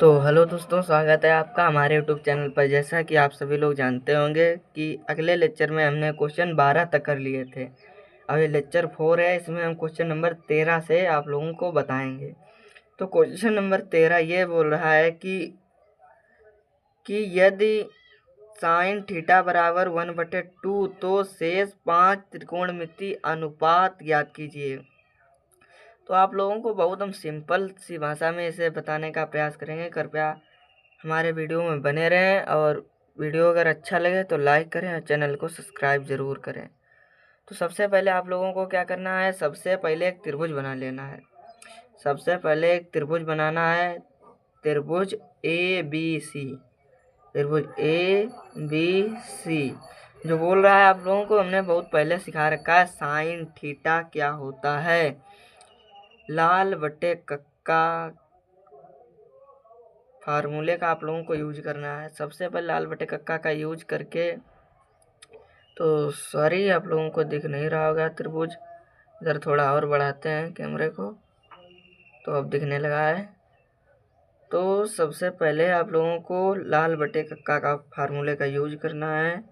तो हेलो दोस्तों, स्वागत है आपका हमारे यूट्यूब चैनल पर। जैसा कि आप सभी लोग जानते होंगे कि अगले लेक्चर में हमने क्वेश्चन 12 तक कर लिए थे। अब ये लेक्चर 4 है, इसमें हम क्वेश्चन नंबर 13 से आप लोगों को बताएंगे। तो क्वेश्चन नंबर 13 ये बोल रहा है कि यदि साइन थीटा बराबर 1/2 तो शेष 5 त्रिकोणमिति अनुपात ज्ञात कीजिए। तो आप लोगों को बहुत हम सिंपल सी भाषा में इसे बताने का प्रयास करेंगे। कृपया हमारे वीडियो में बने रहें और वीडियो अगर अच्छा लगे तो लाइक करें और चैनल को सब्सक्राइब ज़रूर करें। तो सबसे पहले आप लोगों को क्या करना है, सबसे पहले एक त्रिभुज बना लेना है। सबसे पहले एक त्रिभुज बनाना है, त्रिभुज ए बी सी। त्रिभुज ए बी सी जो बोल रहा है, आप लोगों को हमने बहुत पहले सिखा रखा है। साइन थीटा क्या होता है, लाल बटे कक्का फार्मूले का आप लोगों को यूज करना है। सबसे पहले लाल बटे कक्का का यूज करके, तो सॉरी आप लोगों को दिख नहीं रहा होगा त्रिभुज। इधर थोड़ा और बढ़ाते हैं कैमरे को, तो अब दिखने लगा है। तो सबसे पहले आप लोगों को लाल बटे कक्का का फार्मूले का यूज करना है।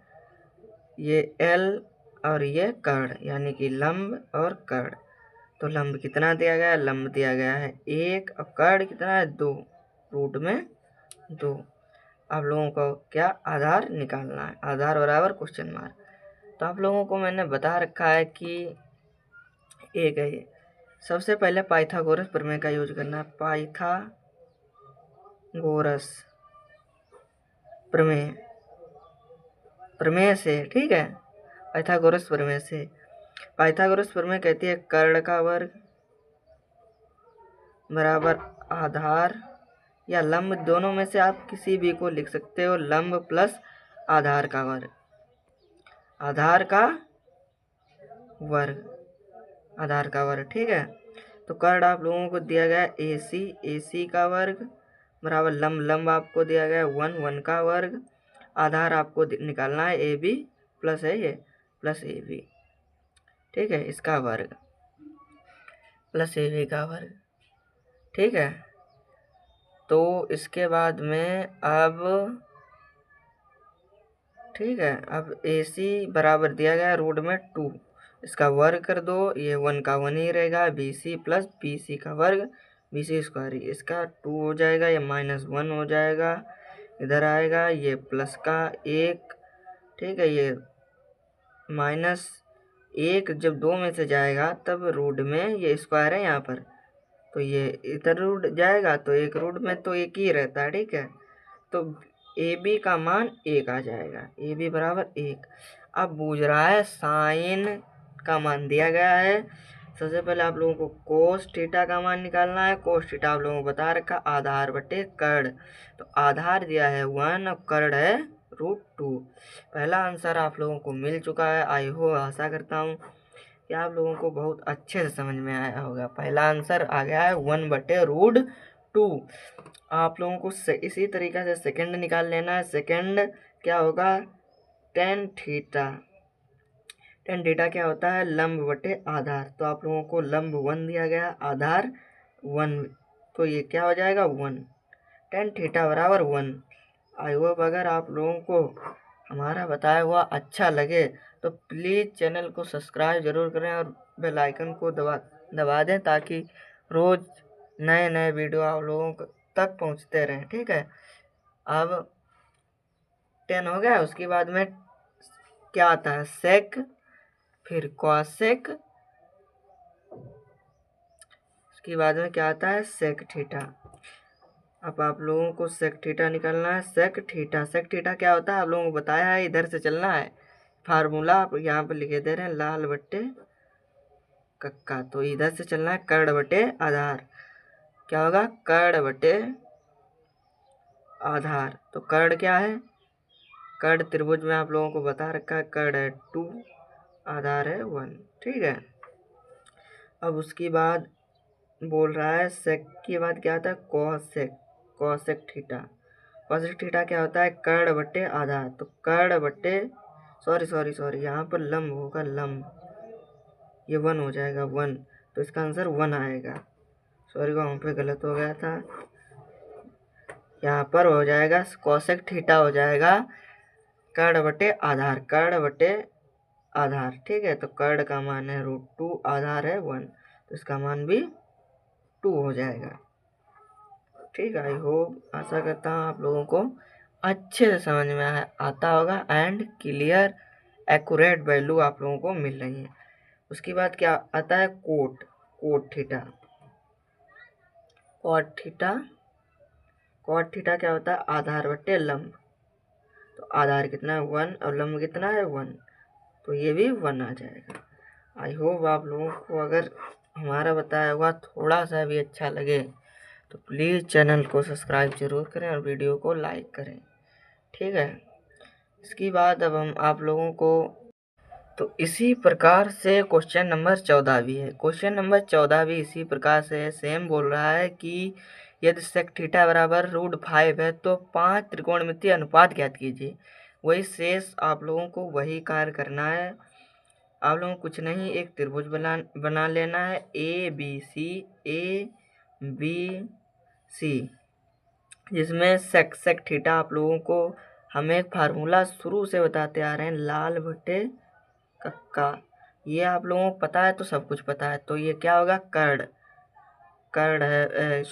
ये एल और ये कर्ण, यानी कि लंब और कर्ण। तो लंब कितना दिया गया है, लंब दिया गया है 1 और कर्ण कितना है 2, रूट में 2। आप लोगों को क्या आधार निकालना है, आधार बराबर क्वेश्चन मार्क। तो आप लोगों को मैंने बता रखा है कि एक है ये। सबसे पहले पाइथागोरस प्रमेय का यूज करना है। पाइथागोरस प्रमेय, प्रमेय से, ठीक है, पाइथागोरस प्रमेय से। पाइथागोरस प्रमेय कहती है कर्ण का वर्ग बराबर आधार या लंब, दोनों में से आप किसी भी को लिख सकते हो। लंब प्लस आधार का वर्ग, आधार का वर्ग, आधार का वर्ग, ठीक है। तो कर्ण आप लोगों को दिया गया ए सी, ए सी का वर्ग बराबर लंब, लंब आपको दिया गया 1, 1 का वर्ग। आधार आपको निकालना है ए बी प्लस है ये, प्लस ए बी, ठीक है, इसका वर्ग प्लस ए बी का वर्ग, ठीक है। तो इसके बाद में अब, ठीक है, अब ए सी बराबर दिया गया रूट में 2, इसका वर्ग कर दो, ये 1 का 1 ही रहेगा। B C plus B C का वर्ग, बी सी स्क्वायर, इसका 2 हो जाएगा, ये -1 हो जाएगा, इधर आएगा ये प्लस का 1, ठीक है। ये -1 जब 2 में से जाएगा तब रूट में, ये स्क्वायर है यहाँ पर, तो ये इधर रूट जाएगा तो एक रूट में तो एक ही रहता है, ठीक है। तो ए बी का मान 1 आ जाएगा, ए बी बराबर 1। अब बूझ रहा है साइन का मान दिया गया है। सबसे पहले आप लोगों को कोस थीटा का मान निकालना है। कोस थीटा आप लोगों को बता रखा आधार बटे कर्ण। तो आधार दिया है 1 और कर्ण है √2। पहला आंसर आप लोगों को मिल चुका है। आई हो, आशा करता हूँ कि आप लोगों को बहुत अच्छे से समझ में आया होगा। पहला आंसर आ गया है 1/√2। आप लोगों को इसी तरीके से सेकंड निकाल लेना है। सेकंड क्या होगा, टेन थीटा। टेन थीटा क्या होता है, लंब बटे आधार। तो आप लोगों को लंब 1 दिया गया, आधार 1, तो ये क्या हो जाएगा 1। टेन थीटा बराबर 1। आई होप अगर आप लोगों को हमारा बताया हुआ अच्छा लगे तो प्लीज़ चैनल को सब्सक्राइब ज़रूर करें और बेल आइकन को दबा दें, ताकि रोज़ नए नए वीडियो आप लोगों तक पहुंचते रहें, ठीक है। अब 10 हो गया, उसके बाद में क्या आता है, सेक, फिर कॉसेक, उसके बाद में क्या आता है, सेक थीटा। अब आप लोगों को सेक थीटा निकालना है। सेक थीटा, सेक थीटा क्या होता है आप लोगों को बताया है, इधर से चलना है। फार्मूला आप यहाँ पर लिखे दे रहे हैं, लाल बट्टे कक्का, तो इधर से चलना है कर्ण बटे आधार। क्या होगा, कर्ण बटे आधार। तो कर्ण क्या है, कर्ण त्रिभुज में आप लोगों को बता रखा है, कर्ण है 2, आधार है 1, ठीक है। अब उसके बाद बोल रहा है सेक के बाद क्या आता है, cosec, cosec theta. Cosec theta क्या होता है, कर्ण बटे आधार। तो कर्ण बटे, सॉरी यहाँ पर लंब होगा, लंब, ये 1 हो जाएगा 1, तो इसका आंसर 1 आएगा। सॉरी वहाँ पे गलत हो गया था। यहाँ पर हो जाएगा कोसेक थीटा हो जाएगा कर्ण बटे आधार, कर्ण बटे आधार। ठीक है, तो कर्ण का मान है √2, आधार है 1, तो इसका मान भी 2 हो जाएगा। ठीक है, आई होप, आशा करता हूँ आप लोगों को अच्छे से समझ में आता होगा एंड क्लियर एक्यूरेट वैल्यू आप लोगों को मिल रही है। उसके बाद क्या आता है कोट थीटा। कोट थीटा क्या होता है, आधार बटे लंब। तो आधार कितना है 1 और लंब कितना है 1, तो ये भी 1 आ जाएगा। आई होप आप लोगों को अगर हमारा बताया हुआ थोड़ा सा भी अच्छा लगे तो प्लीज़ चैनल को सब्सक्राइब जरूर करें और वीडियो को लाइक करें। ठीक है, इसके बाद अब हम आप लोगों को तो इसी प्रकार से क्वेश्चन नंबर 14 भी है। क्वेश्चन नंबर 14 भी इसी प्रकार से सेम बोल रहा है कि यदि सेक थीटा बराबर √5 है तो 5 त्रिकोणमितीय अनुपात ज्ञात कीजिए। वही शेष आप लोगों को वही कार्य करना है। आप लोगों को कुछ नहीं, एक त्रिभुज बना लेना है ए बी सी, जिसमें सेक थीटा आप लोगों को हम एक फार्मूला शुरू से बताते आ रहे हैं, लाल बटे कक्का। ये आप लोगों को पता है तो सब कुछ पता है। तो ये क्या होगा, कर्ण है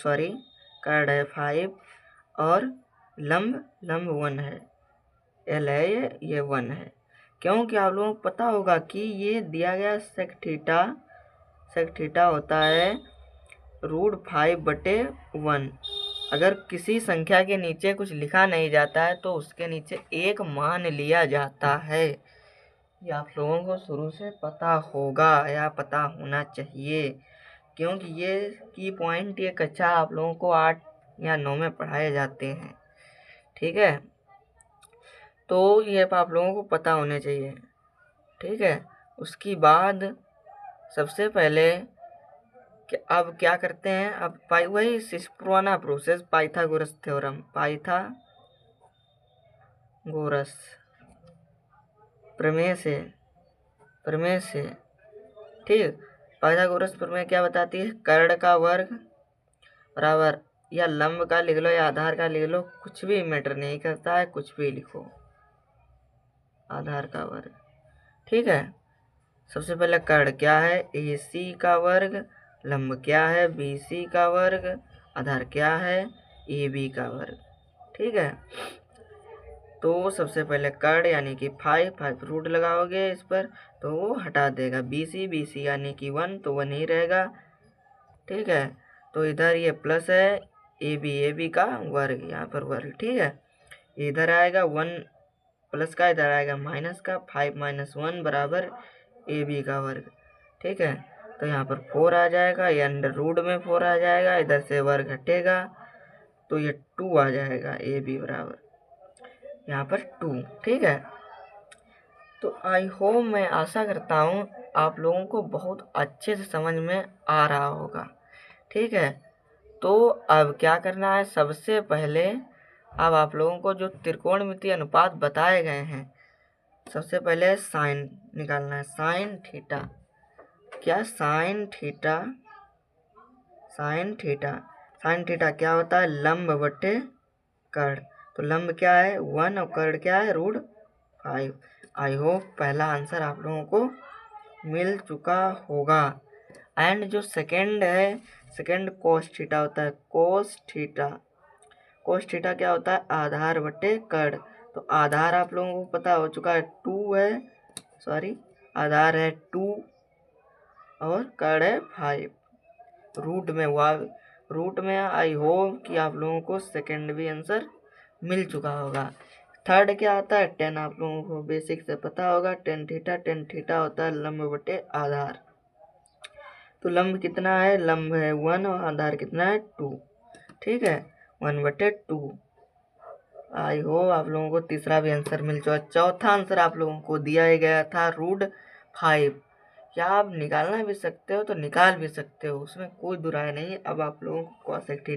5 और लंब 1 है, एल है ये 1 है। क्योंकि आप लोगों को पता होगा कि ये दिया गया सेक थीटा होता है √5/1। अगर किसी संख्या के नीचे कुछ लिखा नहीं जाता है तो उसके नीचे एक मान लिया जाता है। ये आप लोगों को शुरू से पता होगा या पता होना चाहिए, क्योंकि ये की पॉइंट ये कक्षा आप लोगों को 8 या 9 में पढ़ाए जाते हैं। ठीक है, तो ये आप लोगों को पता होने चाहिए। ठीक है, उसकी बाद सबसे पहले कि अब क्या करते हैं, अब वही पुराना प्रोसेस, पाइथागोरस थ्योरम, पाइथागोरस प्रमेय से। ठीक, पाइथागोरस प्रमेय क्या बताती है, कर्ण का वर्ग बराबर, या लंब का लिख लो या आधार का लिख लो, कुछ भी मैटर नहीं करता है, कुछ भी लिखो, आधार का वर्ग। ठीक है, सबसे पहले कर्ण क्या है, AC का वर्ग, लंब क्या है, BC का वर्ग, आधार क्या है, AB का वर्ग। ठीक है, तो सबसे पहले कर्ण यानी कि 5 रूट लगाओगे इस पर तो वो हटा देगा, BC यानी कि 1 तो 1 ही रहेगा। ठीक है, तो इधर ये प्लस है, AB का वर्ग, यहाँ पर वर्ग। ठीक है, इधर आएगा 1 प्लस का, इधर आएगा माइनस का, 5 - 1 बराबर AB का वर्ग। ठीक है, तो यहाँ पर 4 आ जाएगा, ये अंडर रूट में 4 आ जाएगा, इधर से वर्ग हटेगा तो ये 2 आ जाएगा, AB बराबर यहाँ पर 2। ठीक है, तो आई होप, मैं आशा करता हूँ आप लोगों को बहुत अच्छे से समझ में आ रहा होगा। ठीक है, तो अब क्या करना है, सबसे पहले अब आप लोगों को जो त्रिकोणमितीय अनुपात बताए गए हैं, सबसे पहले साइन निकालना है, साइन थीटा। क्या, साइन थीटा क्या होता है, लंब बटे कर्ण। तो लंब क्या है 1 और कर्ण क्या है √5। आई होप पहला आंसर आप लोगों को मिल चुका होगा। एंड जो सेकंड है, सेकंड कोस थीटा होता है, कोस थीटा क्या होता है, आधार बटे कर्ण। तो आधार आप लोगों को पता हो चुका है 2 है, आधार है 2 और कर्ण है 5, रूट में आई होप कि आप लोगों को सेकंड भी आंसर मिल चुका होगा। थर्ड क्या आता है, 10, आप लोगों को बेसिक से पता होगा, टेन थीटा होता है लंब बटे आधार। तो लंब कितना है, लंब है 1 और आधार कितना है 2। ठीक है, 1/2। आई होप आप लोगों को तीसरा भी आंसर मिल चुका। चौथा आंसर आप लोगों को दिया गया था √5। क्या आप निकालना भी सकते हो तो निकाल भी सकते हो, उसमें कोई दुराय नहीं। अब आप लोगों को कोसेक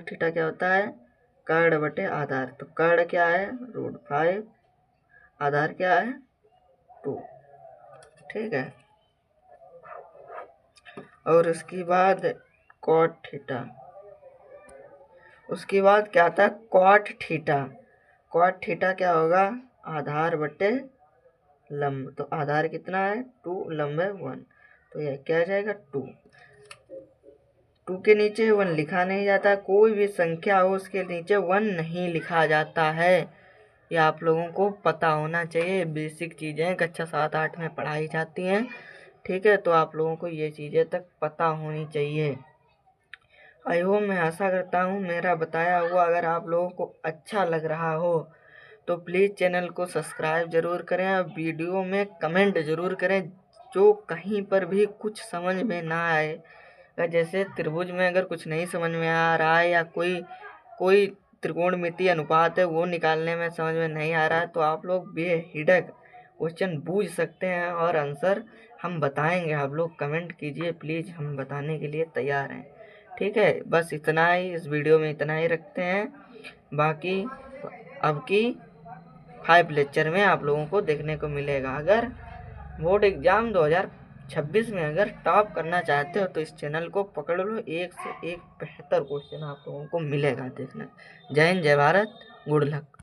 थीटा क्या होता है, कर्ण बटे आधार। तो कर्ण क्या है √5, आधार क्या है 2। ठीक है, और उसके बाद कॉट थीटा। उसके बाद क्या आता है कॉट थीटा। कॉट थीटा क्या होगा आधार बटे लंब। तो आधार कितना है 2, लंब है 1, तो यह क्या जाएगा 2। 2 के नीचे 1 लिखा नहीं जाता। कोई भी संख्या हो उसके नीचे 1 नहीं लिखा जाता है। ये आप लोगों को पता होना चाहिए। बेसिक चीज़ें कक्षा 7-8 में पढ़ाई जाती हैं, ठीक है। तो आप लोगों को ये चीज़ें तक पता होनी चाहिए। आई होप, मैं आशा करता हूँ मेरा बताया हुआ अगर आप लोगों को अच्छा लग रहा हो तो प्लीज़ चैनल को सब्सक्राइब ज़रूर करें और वीडियो में कमेंट ज़रूर करें। जो कहीं पर भी कुछ समझ में ना आए, जैसे त्रिभुज में अगर कुछ नहीं समझ में आ रहा है या कोई त्रिकोणमितीय अनुपात है वो निकालने में समझ में नहीं आ रहा है, तो आप लोग बेहिचक क्वेश्चन पूछ सकते हैं और आंसर हम बताएंगे। आप लोग कमेंट कीजिए प्लीज़, हम बताने के लिए तैयार हैं, ठीक है। बस इतना ही, इस वीडियो में इतना ही रखते हैं। बाकी अब की 5 लेक्चर में आप लोगों को देखने को मिलेगा। अगर बोर्ड एग्ज़ाम 2026 में अगर टॉप करना चाहते हो तो इस चैनल को पकड़ लो, एक से एक बेहतर क्वेश्चन आप लोगों को मिलेगा देखना। जय हिंद, जय भारत, गुड लक।